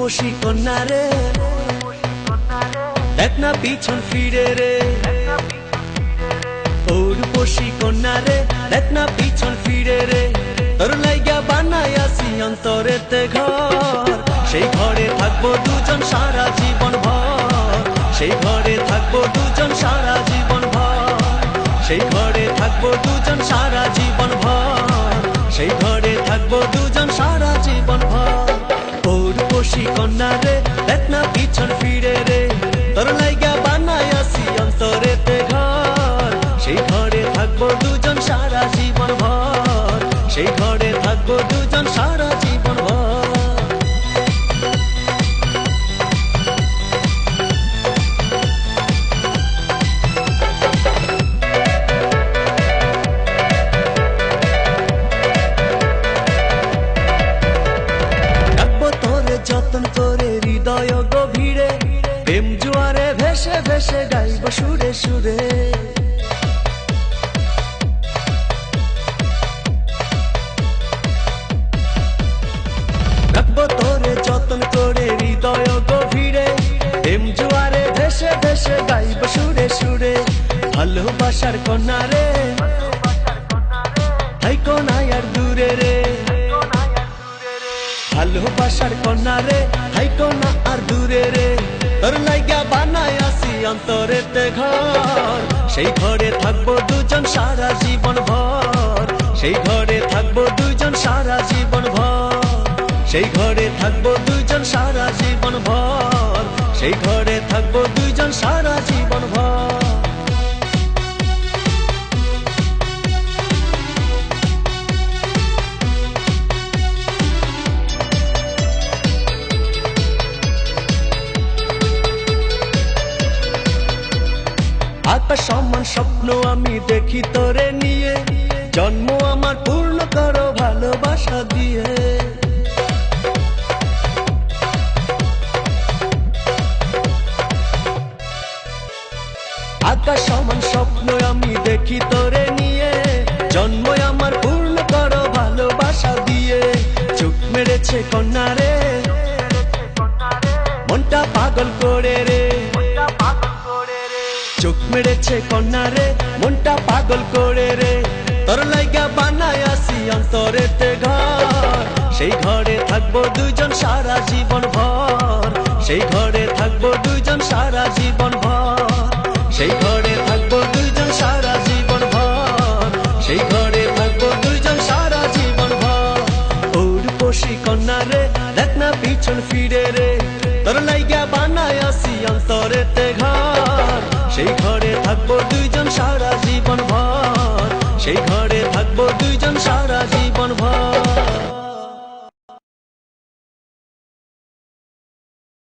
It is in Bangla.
রূপসী কন্যা রে, দেখ না পিছন ফিরে রে। ও রূপসী কন্যা রে, দেখ না পিছন ফিরে রে। তোর লাইগা বানাইয়াছি অন্তরেতে ঘর, সেই ঘরে থাকবো দুজন সারা জীবন ভর। সেই ঘরে থাকবো দুজন সারা জীবন ভর। সেই ঘরে থাকবো দুজন সারা জীবন ভর। সেই ঘরে থাকবো দুজন সারা জীবন ভর। ও রূপসী কন্যা রে, দেখ না পিছন ফিরে রে। তোর লাইগা বানাইয়াছি অন্তরেতে ঘর, সেই ঘরে থাকবো দুজন সারা জীবন ভর। সেই ঘরে থাকবো দুজন সারা জীবন ভর। যতন করে হৃদয় গভীরে, প্রেম জোয়ারে ভেসে ভেসে গাইব সুরে সুরে। রাখবো তোরে যতন করে হৃদয় গভীরে, প্রেম জোয়ারে ভেসে ভেসে গাইব সুরে সুরে। ভালোবাসার কন্যা রে, থাইকো না আর দূরে রে। ভালোবাসার কন্যা রে, থাইকো না আর দূরে রে। তোর লাইগা বানাইয়াছি অন্তরেতে ঘর, সেই ঘরে থাকবো দুজন সারা জীবন ভর। সেই ঘরে থাকবো দুজন সারা জীবন ভর। সেই ঘরে থাকবো দুজন সারা জীবন ভর। সেই ঘরে থাকবো দুজন সারা জীবন ভর। আকাশ সমান স্বপ্ন আমি দেখি তোরে নিয়ে, জন্ম আমার পূর্ণ করো ভালোবাসা দিয়ে। আকাশ সমান স্বপ্ন আমি দেখি তোরে নিয়ে, জন্ম আমার পূর্ণ করো ভালোবাসা দিয়ে। চোখ মেরেছে কন্যা রে, মনটা পাগল করে রে। চোখ মেরেছে কন্যা রে, মনটা পাগল করে রে। তোর লাইগা বানাইয়াছি অন্তরেতে ঘর, সেই ঘরে থাকবো দুজন সারা জীবন ভর। সেই ঘরে থাকবো দুজন সারা জীবন ভর। সেই ঘরে থাকবো দুজন সারা জীবন ভর। সেই ঘরে থাকবো দুজন সারা জীবন ভর। ও রূপসী কন্যা রে, দেখ না পিছন ফিরে রে। তোর লাইগা বানাইয়াছি অন্তরেতে ঘর, সেই ঘরে থাকবো দুইজন সারা জীবন ভর। সেই ঘরে থাকবো দুইজন সারা জীবন ভর।